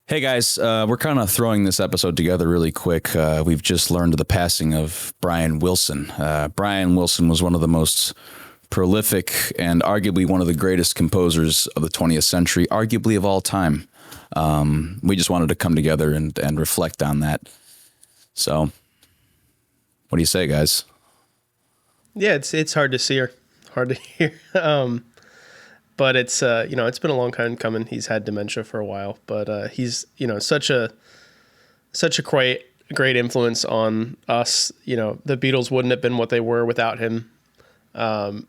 Hey guys, we're kind of throwing this episode together really quick. We've just learned of the passing of Brian Wilson. Brian Wilson was one of the most prolific and arguably one of the greatest composers of the 20th century, arguably of all time. We just wanted to come together and reflect on that. So, what do you say, guys? Yeah, it's hard to see or hard to hear. But it's it's been a long time coming. He's had dementia for a while, but he's such a great influence on us. The Beatles wouldn't have been what they were without him. And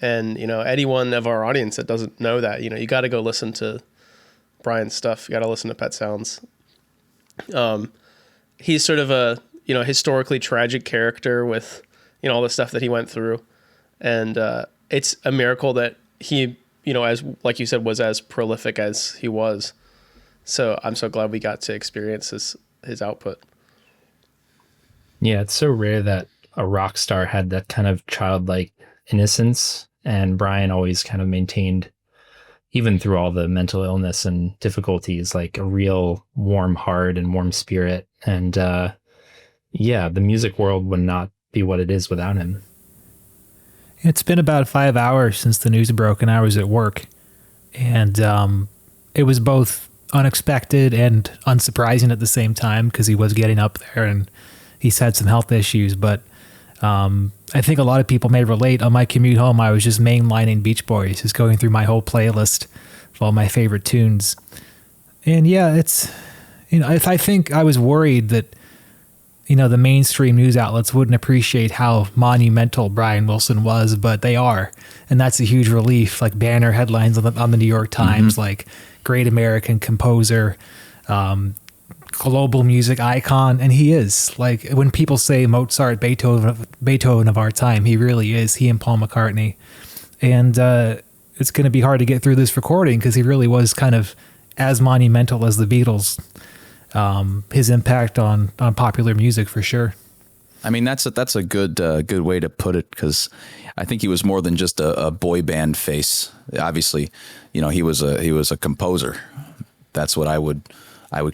anyone of our audience that doesn't know that, you got to go listen to Brian's stuff. You got to listen to Pet Sounds. He's sort of a historically tragic character with all the stuff that he went through, and it's a miracle that he, as like you said, was as prolific as he was. So I'm so glad we got to experience his output. Yeah, it's so rare that a rock star had that kind of childlike innocence, and Brian always kind of maintained, even through all the mental illness and difficulties, like a real warm heart and warm spirit. And the music world would not be what it is without him. It's been about 5 hours since the news broke, and I was at work. And it was both unexpected and unsurprising at the same time, because he was getting up there and he's had some health issues. But I think a lot of people may relate. On my commute home, I was just mainlining Beach Boys, just going through my whole playlist of all my favorite tunes. And yeah, it's, I think I was worried that the mainstream news outlets wouldn't appreciate how monumental Brian Wilson was, but they are. And that's a huge relief, like banner headlines on the New York Times, like great American composer, global music icon. And he is. Like, when people say Mozart, Beethoven of our time, he really is. He and Paul McCartney. And it's going to be hard to get through this recording because he really was kind of as monumental as the Beatles. His impact on popular music, for sure. I mean, that's a good way to put it, because I think he was more than just a boy band face. Obviously, he was a composer. That's what I would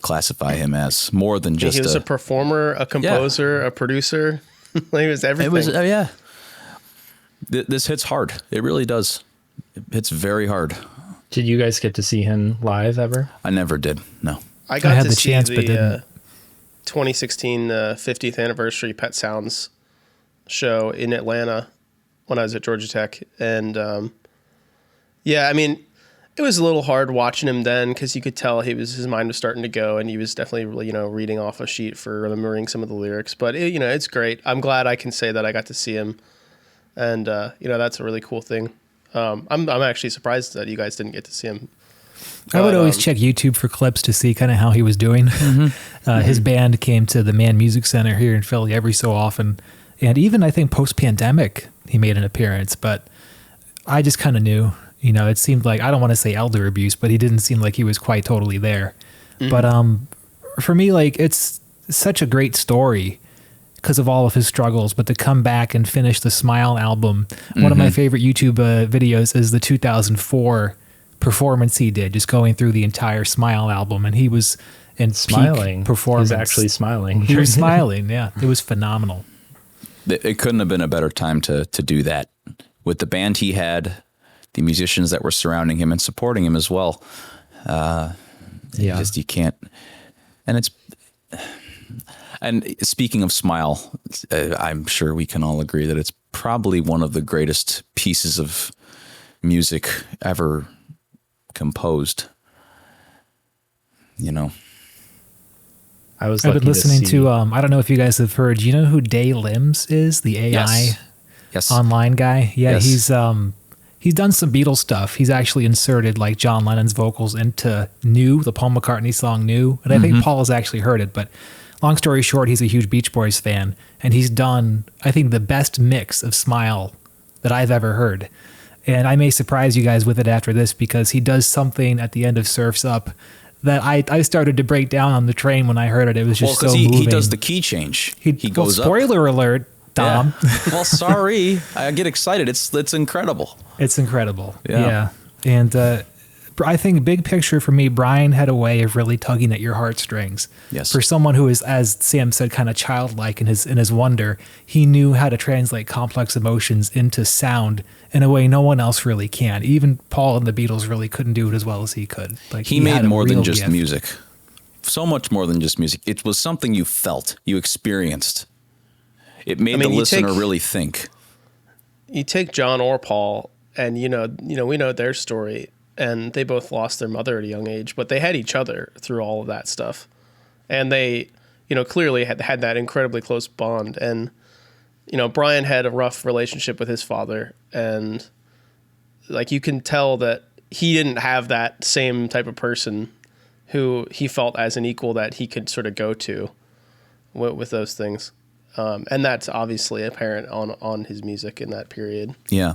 classify him as, more than just. He was a performer, a composer, a producer. He was everything. This hits hard. It really does. It hits very hard. Did you guys get to see him live ever? I never did. No. I had the chance, but didn't. 2016 50th anniversary Pet Sounds show in Atlanta when I was at Georgia Tech. And it was a little hard watching him then, because you could tell his mind was starting to go, and he was definitely reading off a sheet for remembering some of the lyrics. But it's great. I'm glad I can say that I got to see him, and that's a really cool thing. I'm actually surprised that you guys didn't get to see him. I would always check YouTube for clips to see kind of how he was doing. His band came to the Man Music Center here in Philly every so often. And even, I think, post-pandemic, he made an appearance. But I just kind of knew, it seemed like, I don't want to say elder abuse, but he didn't seem like he was quite totally there. But for me, like, it's such a great story because of all of his struggles. But to come back and finish the Smile album, one of my favorite YouTube videos is the 2004 performance he did, just going through the entire Smile album, and he was in smiling. Peak performance. He was actually smiling. He was smiling. Yeah, it was phenomenal. It couldn't have been a better time to do that, with the band he had, the musicians that were surrounding him and supporting him as well. You can't. And speaking of Smile, I'm sure we can all agree that it's probably one of the greatest pieces of music ever composed. I've been listening to I don't know if you guys have heard, do you know who Day Limbs is, the AI online guy? Yeah, yes. He's done some Beatles stuff. He's actually inserted like John Lennon's vocals into New, the Paul McCartney song New, and I think Paul has actually heard it. But long story short, he's a huge Beach Boys fan, and he's done, I think, the best mix of Smile that I've ever heard. And I may surprise you guys with it after this, because he does something at the end of Surf's Up that I started to break down on the train when I heard it. It was just so moving. He does the key change. He goes up. Spoiler alert, Dom. Yeah. Well, sorry. I get excited. It's incredible. It's incredible. Yeah. And I think big picture for me, Brian had a way of really tugging at your heartstrings. Yes. For someone who is, as Sam said, kind of childlike in his wonder, he knew how to translate complex emotions into sound in a way no one else really can. Even Paul and the Beatles really couldn't do it as well as he could. Like He made had a more than real just gift. music. So much more than just music. It was something you felt, you experienced. It made the listener really think. You take John or Paul, and we know their story, and they both lost their mother at a young age, but they had each other through all of that stuff, and they, clearly had that incredibly close bond. And Brian had a rough relationship with his father, and like you can tell that he didn't have that same type of person who he felt as an equal that he could sort of go to with those things. And that's obviously apparent on his music in that period. Yeah.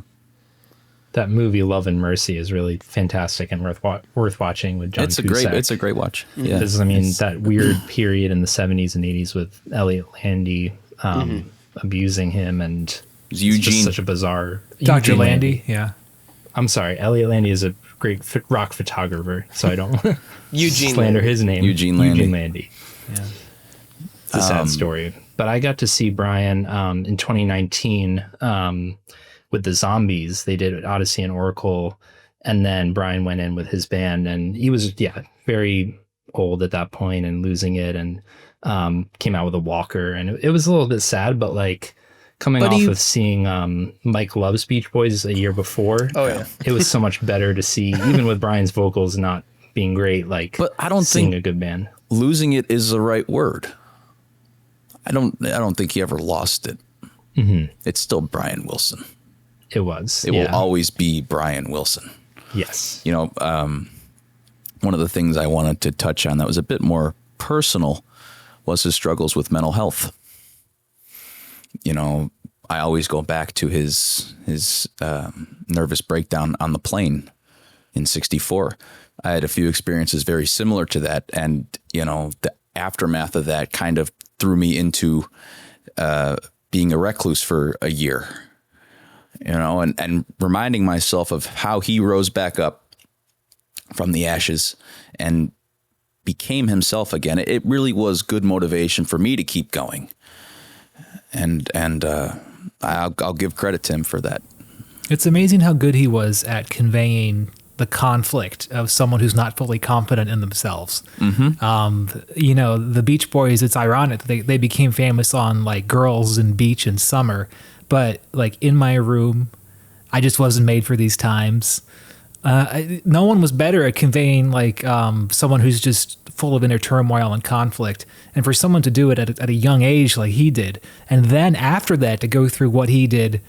That movie Love and Mercy is really fantastic and worth watching with John Cusack. It's a great watch. Yeah. Because, that weird period in the 70s and 80s with Elliot Landy abusing him, and Eugene. it's just such a bizarre... Dr. Eugene Landy, yeah. I'm sorry, Elliot Landy is a great rock photographer, so I don't want to Eugene slander his name. Eugene Landy. Eugene Landy. Yeah. It's a sad story. But I got to see Brian in 2019 with the Zombies. They did Odyssey and Oracle, and then Brian went in with his band, and he was very old at that point and losing it, and came out with a walker, and it was a little bit sad, but like coming off of seeing Mike Love's Beach Boys a year before, it was so much better to see, even with Brian's vocals not being great, but I don't think a good band. Losing it is the right word. I don't think he ever lost it. Mm-hmm. It's still Brian Wilson. It was. It will always be Brian Wilson. Yes. One of the things I wanted to touch on that was a bit more personal was his struggles with mental health. I always go back to his nervous breakdown on the plane in '64. I had a few experiences very similar to that, and the aftermath of that kind of threw me into being a recluse for a year, and reminding myself of how he rose back up from the ashes and became himself again. It really was good motivation for me to keep going. And I'll give credit to him for that. It's amazing how good he was at conveying the conflict of someone who's not fully confident in themselves. Mm-hmm. The Beach Boys, it's ironic. They became famous on like Girls and Beach and Summer, but like In My Room, I Just Wasn't Made for These Times. No one was better at conveying like someone who's just full of inner turmoil and conflict. And for someone to do it at a young age like he did, and then after that to go through what he did,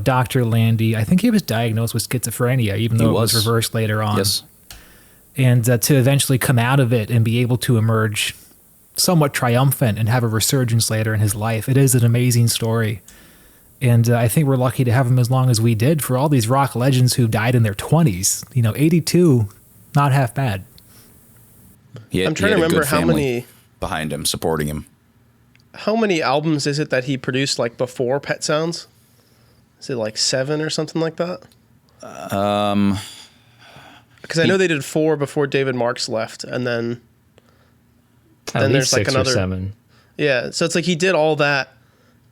Dr. Landy, I think he was diagnosed with schizophrenia, even though it was reversed later on. Yes. And to eventually come out of it and be able to emerge somewhat triumphant and have a resurgence later in his life. It is an amazing story. And I think we're lucky to have him as long as we did for all these rock legends who died in their 20s. 82, not half bad. I'm trying to remember how many behind him, supporting him. How many albums is it that he produced like before Pet Sounds? Is it like 7 or something like that? Because I know they did 4 before David Marks left, and then there's like another 7. Yeah, so it's like he did all that,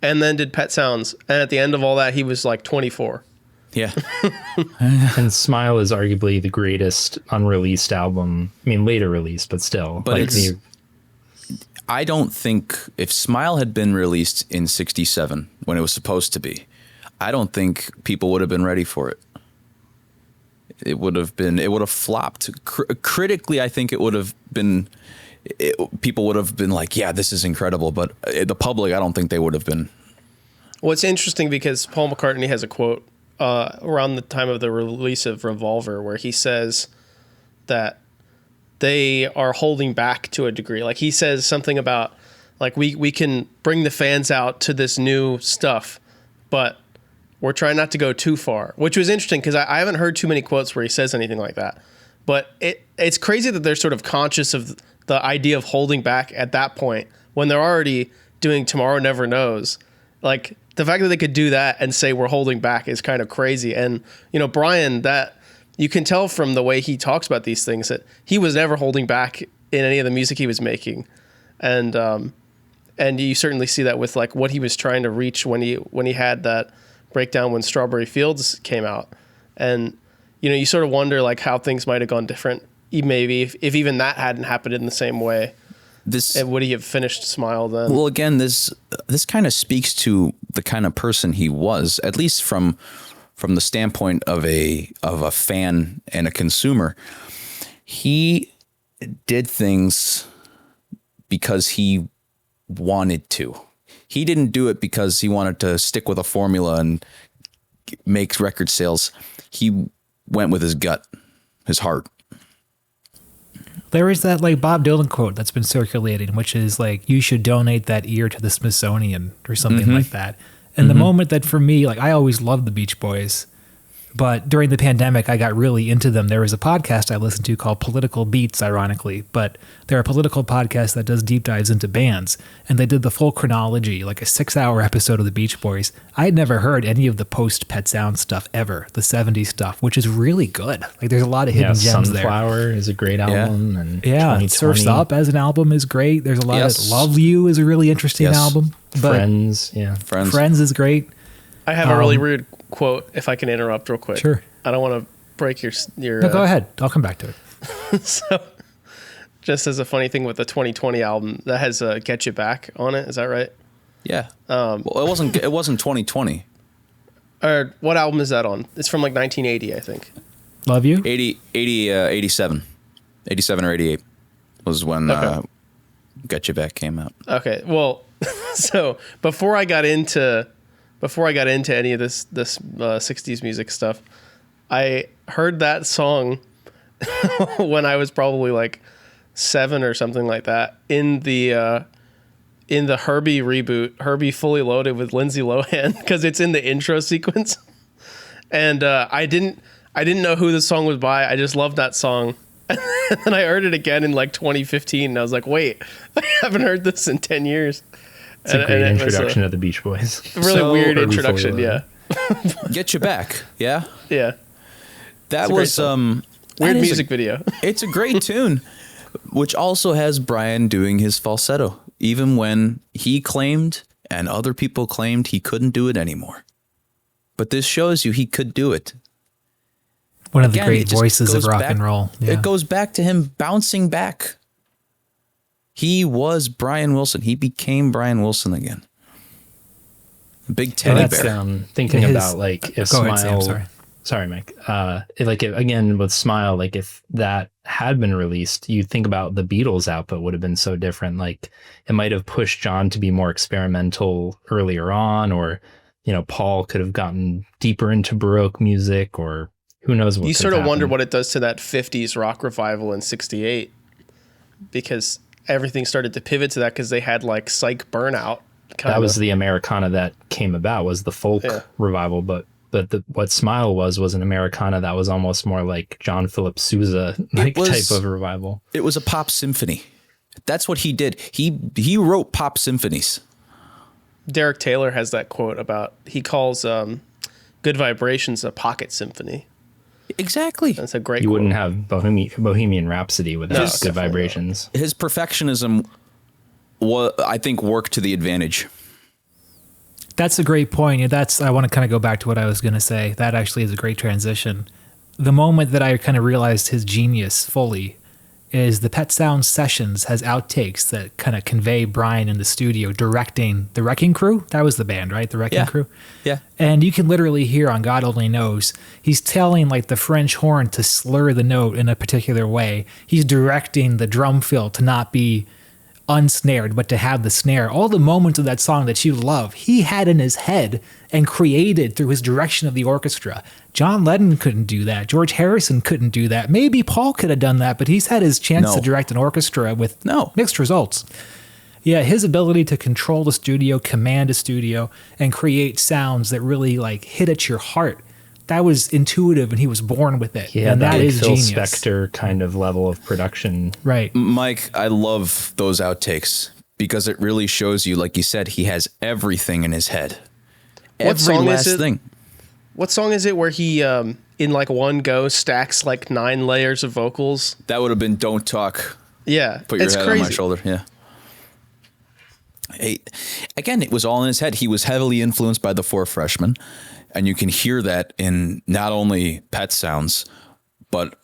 and then did Pet Sounds, and at the end of all that, he was like 24. Yeah. And Smile is arguably the greatest unreleased album. I mean, later released, but still. But I don't think if Smile had been released in '67 when it was supposed to be, I don't think people would have been ready for it. It would have flopped. Critically, I think it would have been, people would have been like, yeah, this is incredible. But the public, I don't think they would have been. Well, it's interesting because Paul McCartney has a quote around the time of the release of Revolver where he says that they are holding back to a degree. Like he says something about like we can bring the fans out to this new stuff, but we're trying not to go too far, which was interesting because I haven't heard too many quotes where he says anything like that. But it's crazy that they're sort of conscious of the idea of holding back at that point when they're already doing Tomorrow Never Knows. Like the fact that they could do that and say we're holding back is kind of crazy. And, Brian, that you can tell from the way he talks about these things that he was never holding back in any of the music he was making. And you certainly see that with like what he was trying to reach when he had that breakdown when Strawberry Fields came out. And, you know, you sort of wonder like how things might have gone different. Maybe if even that hadn't happened in the same way, would he have finished Smile then? Well, again, this kind of speaks to the kind of person he was, at least from the standpoint of a fan and a consumer. He did things because he wanted to. He didn't do it because he wanted to stick with a formula and make record sales. He went with his gut, his heart. There is that like Bob Dylan quote that's been circulating, which is like, you should donate that ear to the Smithsonian or something like that. And the moment that for me, like I always loved the Beach Boys, but during the pandemic, I got really into them. There was a podcast I listened to called Political Beats, ironically, but they're a political podcast that does deep dives into bands. And they did the full chronology, like a 6-hour episode of the Beach Boys. I had never heard any of the post Pet Sound stuff ever, the 70s stuff, which is really good. Like there's a lot of hidden gems there. Sunflower is a great album. And Surf's Up as an album is great. There's a lot of Love You is a really interesting album. But Friends is great. I have a really weird quote, if I can interrupt real quick. Sure. I don't want to break your No, go ahead. I'll come back to it. So, just as a funny thing with the 2020 album, that has Get You Back on it. Is that right? Yeah. Well, it wasn't 2020. Or what album is that on? It's from like 1980, I think. Love You? 87 or 88 was when Get You Back came out. Okay. Well, so before I got into any of this 60s music stuff, I heard that song when I was probably like 7 or something like that in the Herbie reboot, Herbie Fully Loaded with Lindsay Lohan, because it's in the intro sequence. And I didn't know who the song was by. I just loved that song. And then I heard it again in like 2015 and I was like, wait, I haven't heard this in 10 years. It's a great introduction of the Beach Boys. Really weird introduction, yeah. Get You Back, yeah? Yeah. That was weird music video. It's a great tune, which also has Brian doing his falsetto, even when he claimed and other people claimed he couldn't do it anymore. But this shows you he could do it. One of the great voices of rock and roll. Yeah. It goes back to him bouncing back. He was Brian Wilson. He became Brian Wilson again. Big teddy bear. Thinking about like if Smile. Ahead, Sam, sorry, Mike. Again with Smile, like if that had been released, you think about the Beatles' output would have been so different. Like it might have pushed John to be more experimental earlier on, or Paul could have gotten deeper into Baroque music, or who knows what. You sort of wonder what it does to that 50s rock revival in '68, because everything started to pivot to that because they had like Psych Burnout. That was the Americana that came about, was the folk revival. But what Smile was an Americana that was almost more like John Philip Sousa type of revival. It was a pop symphony. That's what he did. He wrote pop symphonies. Derek Taylor has that quote about, he calls Good Vibrations a pocket symphony. Exactly. That's a great You quote. wouldn't have Bohemian Rhapsody without Good Vibrations. His perfectionism, I think, worked to the advantage. That's a great point. I want to kind of go back to what I was going to say. That actually is a great transition. The moment that I kind of realized his genius fully is the Pet Sounds Sessions has outtakes that kind of convey Brian in the studio directing the Wrecking Crew. That was the band, right? The Wrecking Crew? Yeah. And you can literally hear on God Only Knows, he's telling like the French horn to slur the note in a particular way. He's directing the drum fill to not be unsnared, but to have the snare. All the moments of that song that you love, he had in his head and created through his direction of the orchestra. John Lennon couldn't do that. George Harrison couldn't do that. Maybe Paul could have done that, but he's had his chance to direct an orchestra with mixed results. Yeah, his ability to control the studio, command a studio, and create sounds that really like hit at your heart. That was intuitive, and he was born with it. Yeah, and that is Phil genius. Spector kind of level of production. Right. Mike, I love those outtakes because it really shows you, like you said, he has everything in his head. What Every song last is it? thing. What song is it where he in like one go stacks like 9 layers of vocals. That would have been "Don't Talk." Yeah, Put your it's head crazy. on my shoulder. Yeah. Again, it was all in his head. He was heavily influenced by the Four Freshmen, and you can hear that in not only Pet Sounds, but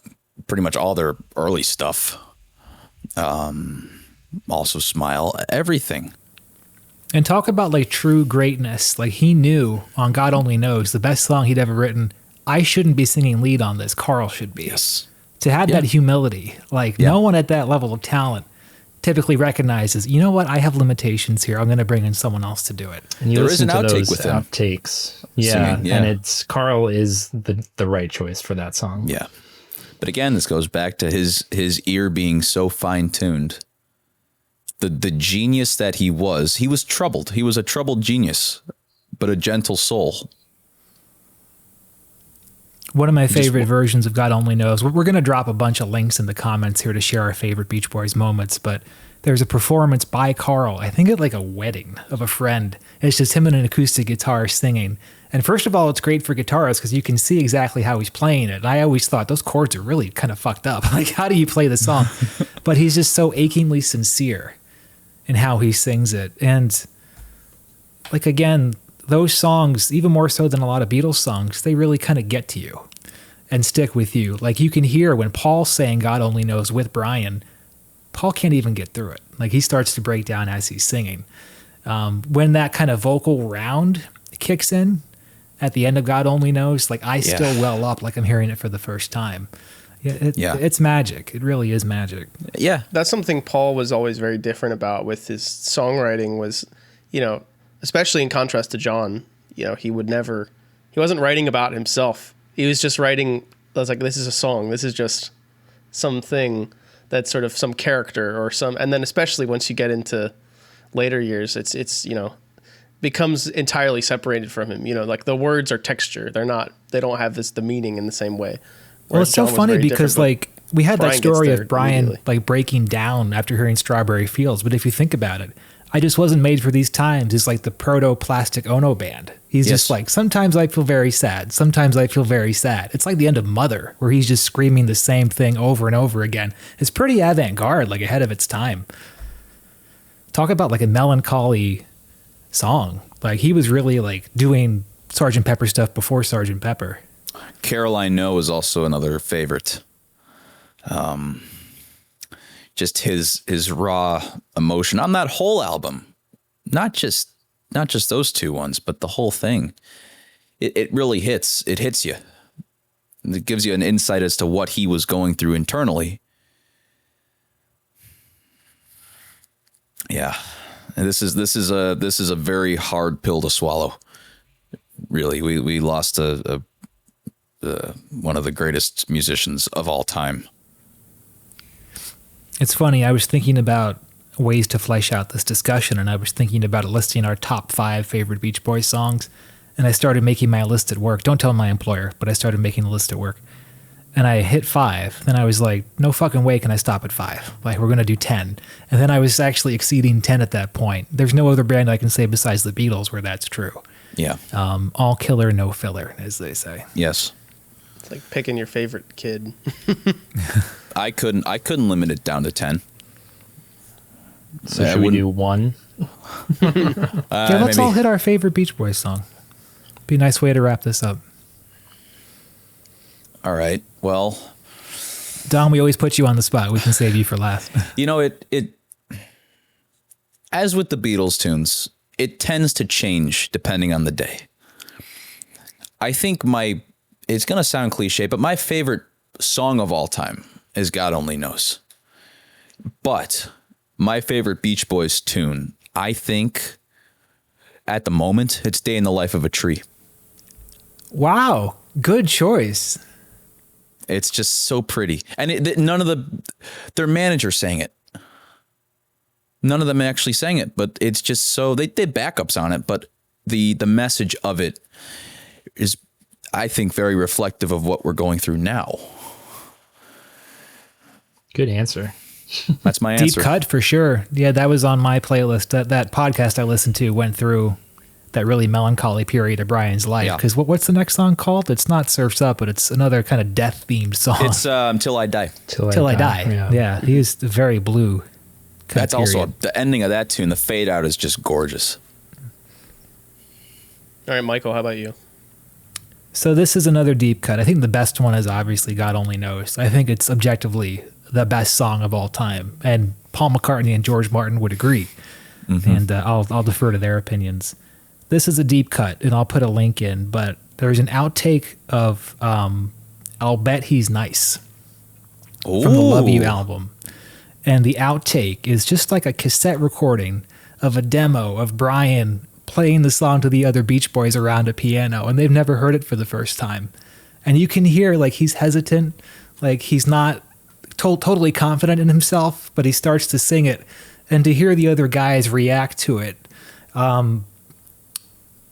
pretty much all their early stuff. Also Smile, everything. And talk about like true greatness. Like he knew on God Only Knows, the best song he'd ever written, I shouldn't be singing lead on this. Carl should be. Yes. To have that humility, like no one at that level of talent typically recognizes, you know what, I have limitations here. I'm going to bring in someone else to do it. And you There listen is an to outtake those with him. outtakes. Yeah, Singing, yeah. and it's Carl is the right choice for that song. Yeah. But again, this goes back to his ear being so fine-tuned. The genius that he was troubled. He was a troubled genius, but a gentle soul. One of my favorite versions of God Only Knows. We're going to drop a bunch of links in the comments here to share our favorite Beach Boys moments, but there's a performance by Carl, I think at like a wedding of a friend. It's just him and an acoustic guitar singing. And first of all, it's great for guitarists because you can see exactly how he's playing it. And I always thought those chords are really kind of fucked up. Like, how do you play the song? But he's just so achingly sincere in how he sings it. And like, again, those songs, even more so than a lot of Beatles songs, they really kind of get to you and stick with you. Like you can hear when Paul's saying God Only Knows with Brian, Paul can't even get through it. Like he starts to break down as he's singing. When that kind of vocal round kicks in at the end of God Only Knows, like I still well up like I'm hearing it for the first time. It's magic. It really is magic. Yeah. That's something Paul was always very different about with his songwriting was, especially in contrast to John, he wasn't writing about himself. He was just writing, I was like, this is a song. This is just something that's sort of some character or some, and then especially once you get into later years, it's becomes entirely separated from him. Like the words are texture. They don't have the meaning in the same way. Well, it's so funny because like we had that story of Brian like breaking down after hearing Strawberry Fields. But if you think about it, I Just Wasn't Made for These Times is like the proto Plastic Ono band. He's just like, sometimes I feel very sad. Sometimes I feel very sad. It's like the end of Mother, where he's just screaming the same thing over and over again. It's pretty avant-garde, like ahead of its time. Talk about like a melancholy song. Like he was really like doing Sgt. Pepper stuff before Sgt. Pepper. Caroline No is also another favorite. Just his raw emotion on that whole album, not just those two ones, but the whole thing. It really hits. It hits you. It gives you an insight as to what he was going through internally. Yeah, and this is a very hard pill to swallow. Really, we lost one of the greatest musicians of all time. It's funny, I was thinking about ways to flesh out this discussion, and I was thinking about listing our top 5 favorite Beach Boys songs, and I started making my list at work. Don't tell my employer, but I started making a list at work. And I hit 5. Then I was like, no fucking way can I stop at 5. Like, we're going to do 10. And then I was actually exceeding 10 at that point. There's no other band I can say besides the Beatles where that's true. Yeah. All killer, no filler, as they say. Yes. It's like picking your favorite kid. I couldn't limit it down to 10. So should we do 1? Let's all hit our favorite Beach Boys song. Be a nice way to wrap this up. All right. Well, Don, we always put you on the spot. We can save you for last. it as with the Beatles tunes, it tends to change depending on the day. I think it's going to sound cliche, but my favorite song of all time is God Only Knows. But my favorite Beach Boys tune, I think at the moment, it's Day in the Life of a Tree. Wow. Good choice. It's just so pretty. And their manager sang it. None of them actually sang it, but it's just so, they did backups on it, but the message of it is, I think, very reflective of what we're going through now. Good answer. That's my answer. Deep cut for sure. Yeah, that was on my playlist. That podcast I listened to went through that really melancholy period of Brian's life. Yeah. Because what's the next song called? It's not Surf's Up, but it's another kind of death themed song. It's Till I Die. Till I Die. Yeah, he is very blue. That's also the ending of that tune. The fade out is just gorgeous. All right, Michael, how about you? So this is another deep cut. I think the best one is obviously God Only Knows. I think it's objectively the best song of all time. And Paul McCartney and George Martin would agree. And I'll defer to their opinions. This is a deep cut, and I'll put a link in, but there's an outtake of I'll Bet He's Nice from the Love You album. And the outtake is just like a cassette recording of a demo of Brian playing the song to the other Beach Boys around a piano, and they've never heard it for the first time. And you can hear like he's hesitant, like he's not totally confident in himself, but he starts to sing it. And to hear the other guys react to it,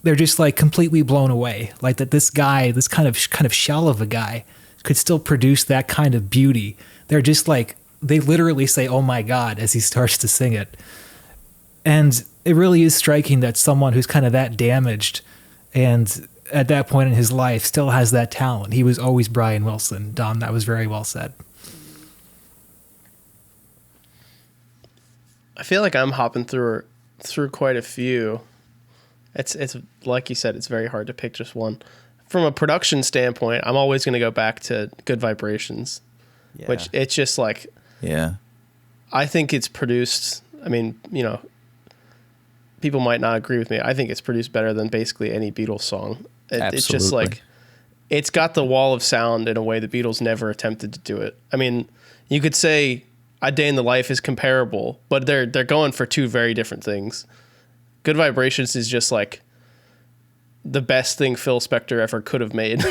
they're just like completely blown away. Like that this guy, this kind of shell of a guy, could still produce that kind of beauty. They're just like, they literally say, "Oh my God," as he starts to sing it. And it really is striking that someone who's kind of that damaged and at that point in his life still has that talent. He was always Brian Wilson. Dom, that was very well said. I feel like I'm hopping through quite a few. It's like you said, it's very hard to pick just one. From a production standpoint, I'm always going to go back to Good Vibrations, which it's just like, I think it's produced. I mean, you know, people might not agree with me. I think it's produced better than basically any Beatles song. It's just like, it's got the wall of sound in a way the Beatles never attempted to do it. I mean, you could say A Day in the Life is comparable, but they're going for two very different things. Good Vibrations is just like the best thing Phil Spector ever could have made.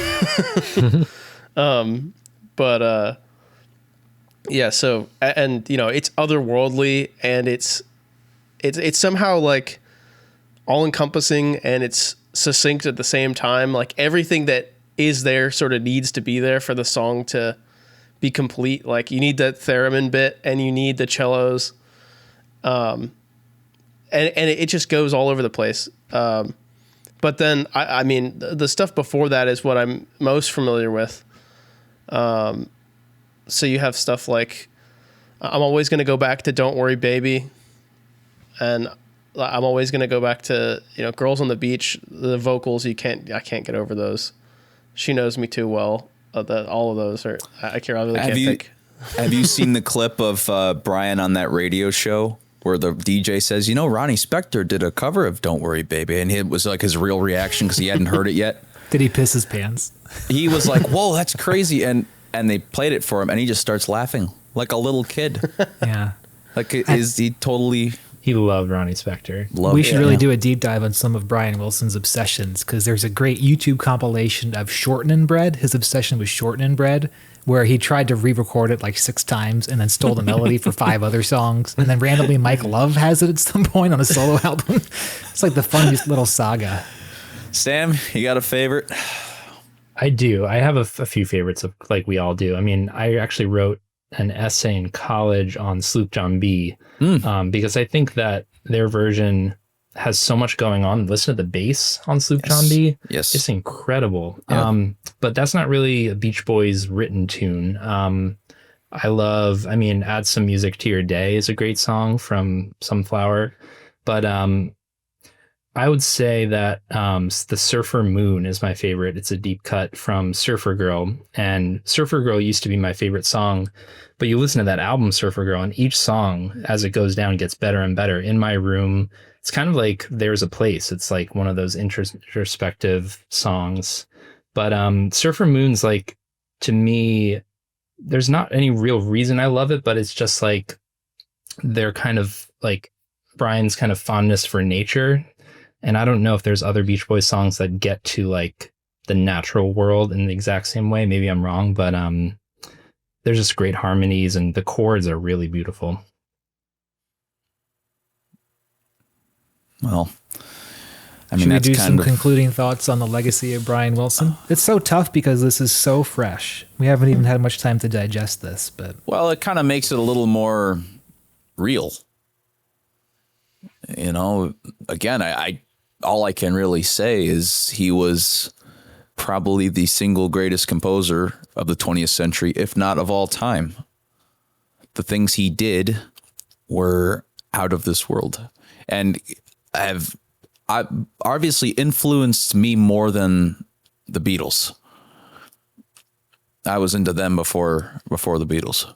Yeah, so, and you know, it's otherworldly, and it's somehow like all encompassing, and it's succinct at the same time. Like everything that is there sort of needs to be there for the song to be complete. Like you need that theremin bit, and you need the cellos, and it just goes all over the place. But then I mean the stuff before that is what I'm most familiar with. So you have stuff like I'm always going to go back to Don't Worry Baby, and I'm always going to go back to, you know, Girls on the Beach. The vocals, I can't get over those. She Knows Me Too Well. All of those are, I really can't think. Have you seen the clip of Brian on that radio show where the DJ says, you know, Ronnie Spector did a cover of Don't Worry Baby, and it was like his real reaction because he hadn't heard it yet. Did he piss his pants? He was like, whoa, that's crazy. And they played it for him, and he just starts laughing like a little kid. Yeah. Like, he totally... He loved Ronnie Spector. We should really do a deep dive on some of Brian Wilson's obsessions, because there's a great YouTube compilation of Shortening Bread, his obsession with Shortening Bread, where he tried to re-record it like 6 times and then stole the melody for 5 other songs. And then randomly Mike Love has it at some point on a solo album. It's like the funniest little saga. Sam, you got a favorite? I do. I have a few favorites, like we all do. I mean, I actually wrote an essay in college on Sloop John B, because I think that their version has so much going on. Listen to the bass on Sloop John B. Yes. It's incredible. Yeah. But that's not really a Beach Boys written tune. I mean, Add Some Music to Your Day is a great song from Sunflower. But I would say that the Surfer Moon is my favorite. It's a deep cut from Surfer Girl, and Surfer Girl used to be my favorite song, but you listen to that album Surfer Girl, and each song as it goes down gets better and better. In My Room, it's kind of like There's a Place. It's like one of those introspective songs. But Surfer Moon's like, to me, there's not any real reason I love it, but it's just like they're kind of like Brian's kind of fondness for nature. And I don't know if there's other Beach Boys songs that get to like the natural world in the exact same way. Maybe I'm wrong, but there's just great harmonies, and the chords are really beautiful. Well, I mean, should we that's do kind some of concluding thoughts on the legacy of Brian Wilson? It's so tough because this is so fresh. We haven't even had much time to digest this, but well, it kind of makes it a little more real. You know, again, I all I can really say is he was probably the single greatest composer of the 20th century, if not of all time. The things he did were out of this world, and have obviously influenced me more than the Beatles. I was into them before the Beatles.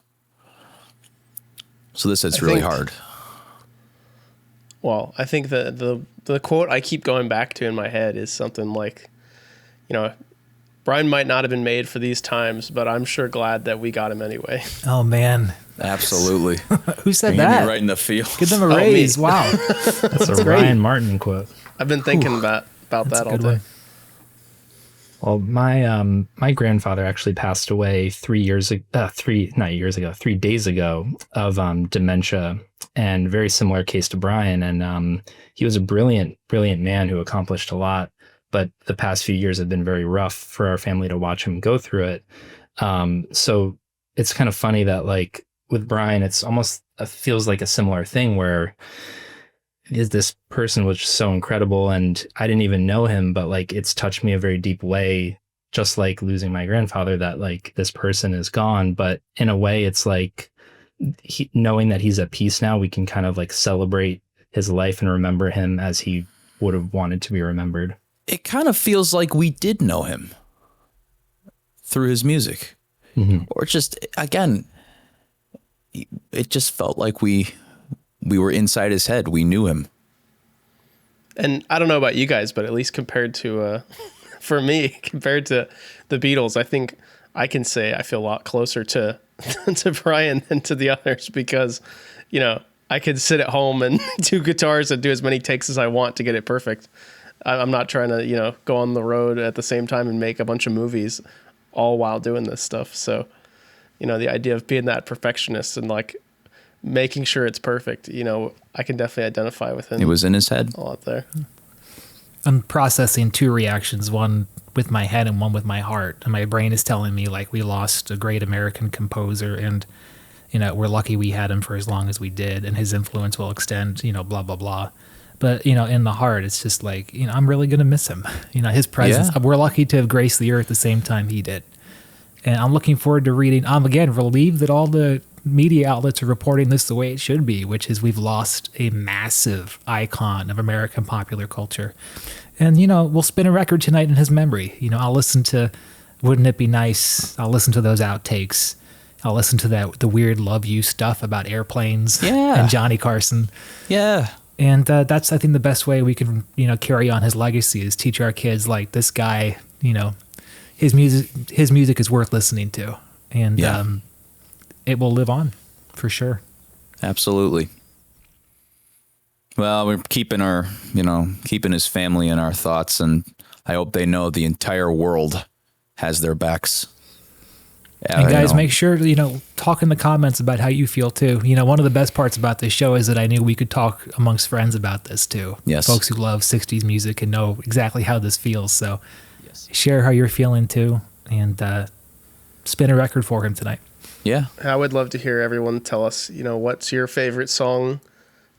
So this hits really hard. Well, I think the quote I keep going back to in my head is something like, Brian might not have been made for these times, but I'm sure glad that we got him anyway. Oh, man. Absolutely. Who said Bringing me that? right in the field. Give them a raise. me. Wow. That's a great. Ryan Martin quote. I've been thinking about That's that a all good day. one. Well, my grandfather actually passed away 3 days ago of dementia, and very similar case to Brian. And he was a brilliant man who accomplished a lot. But the past few years have been very rough for our family to watch him go through it. So it's kind of funny that, like, with Brian, it's almost feels like a similar thing where this person was just so incredible, and I didn't even know him, but like it's touched me a very deep way, just like losing my grandfather, that like this person is gone. But in a way, it's like knowing that he's at peace now, we can kind of like celebrate his life and remember him as he would have wanted to be remembered. It kind of feels like we did know him through his music. Mm-hmm. Or just, again, it just felt like we were inside his head. We knew him. And I don't know about you guys, but at least compared to, for me, compared to the Beatles, I think I can say I feel a lot closer to to Brian than to the others, because, I could sit at home and do guitars and do as many takes as I want to get it perfect. I'm not trying to, go on the road at the same time and make a bunch of movies all while doing this stuff. So, the idea of being that perfectionist and like making sure it's perfect, I can definitely identify with him. It was in his head. A lot there. I'm processing two reactions, one with my head and one with my heart. And my brain is telling me, like, we lost a great American composer, and, we're lucky we had him for as long as we did, and his influence will extend, blah, blah, blah. But, in the heart, it's just like, I'm really going to miss him. His presence. Yeah. We're lucky to have graced the earth the same time he did. And I'm looking forward to reading. I'm, again, relieved that all the media outlets are reporting this the way it should be, which is we've lost a massive icon of American popular culture. And, we'll spin a record tonight in his memory. I'll listen to Wouldn't It Be Nice? I'll listen to those outtakes. I'll listen to the weird Love You stuff about airplanes and Johnny Carson. Yeah. And that's, I think, the best way we can, carry on his legacy is teach our kids, like, this guy, his music is worth listening to. And it will live on for sure. Absolutely. Well, we're keeping keeping his family in our thoughts, and I hope they know the entire world has their backs. And guys, make sure to, talk in the comments about how you feel too. One of the best parts about this show is that I knew we could talk amongst friends about this too. Yes. Folks who love 60s music and know exactly how this feels. So share how you're feeling too, and spin a record for him tonight. Yeah. I would love to hear everyone tell us, what's your favorite song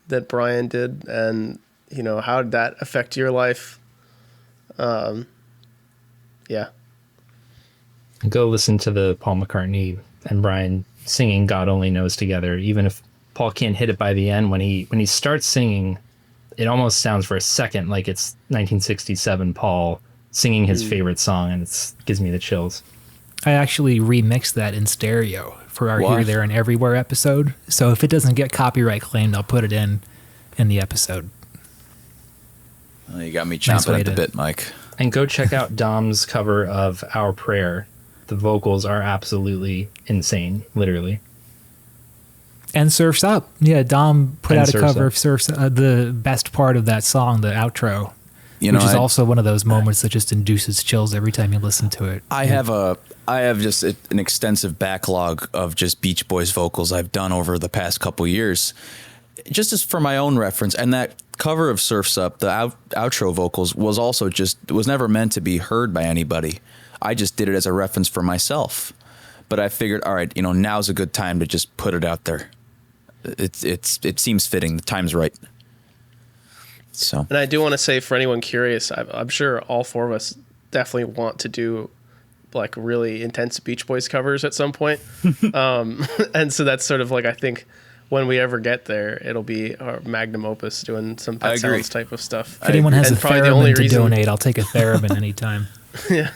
that Brian did, and, how did that affect your life? Yeah. Go listen to the Paul McCartney and Brian singing God Only Knows together. Even if Paul can't hit it by the end, when he starts singing, it almost sounds for a second like it's 1967 Paul singing his favorite song, and it gives me the chills. I actually remixed that in stereo for our Here, There, and Everywhere episode. So if it doesn't get copyright claimed, I'll put it in the episode. Well, you got me chomping at the bit, Mike. And go check out Dom's cover of Our Prayer. The vocals are absolutely insane, literally. And Surf's Up. Yeah, Dom put out a cover Up. of Surf's the best part of that song, the outro, Which is also one of those moments that just induces chills every time you listen to it. I have just an extensive backlog of just Beach Boys vocals I've done over the past couple years, just as for my own reference. And that cover of Surf's Up, the outro vocals, was also was never meant to be heard by anybody. I just did it as a reference for myself. But I figured, all right, now's a good time to just put it out there. It seems fitting. The time's right. So, And I do want to say, for anyone curious, I'm sure all four of us definitely want to do like really intense Beach Boys covers at some point. And so that's sort of like, I think when we ever get there, it'll be our magnum opus doing some Pet Sounds type of stuff. If anyone has And a probably the only theremin to reason- donate, I'll take a theremin anytime. Yeah.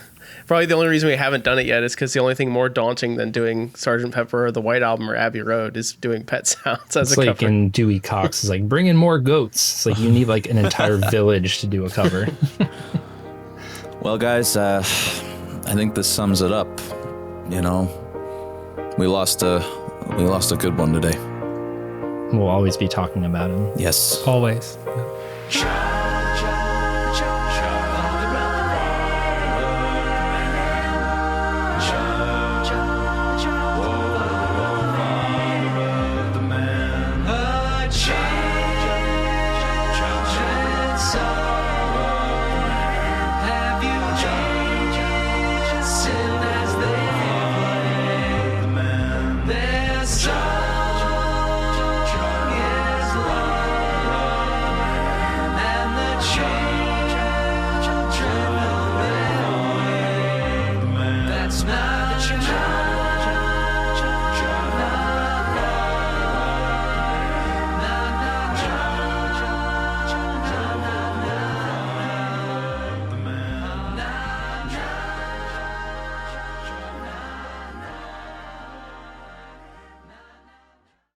Probably the only reason we haven't done it yet is because the only thing more daunting than doing Sgt. Pepper or the White Album or Abbey Road is doing Pet Sounds as It's a like cover. in Dewey Cox is like, bring in more goats. It's like you need like an entire village to do a cover. well, guys, I think this sums it up. You know, we lost a good one today. We'll always be talking about him. Yes. Always. Try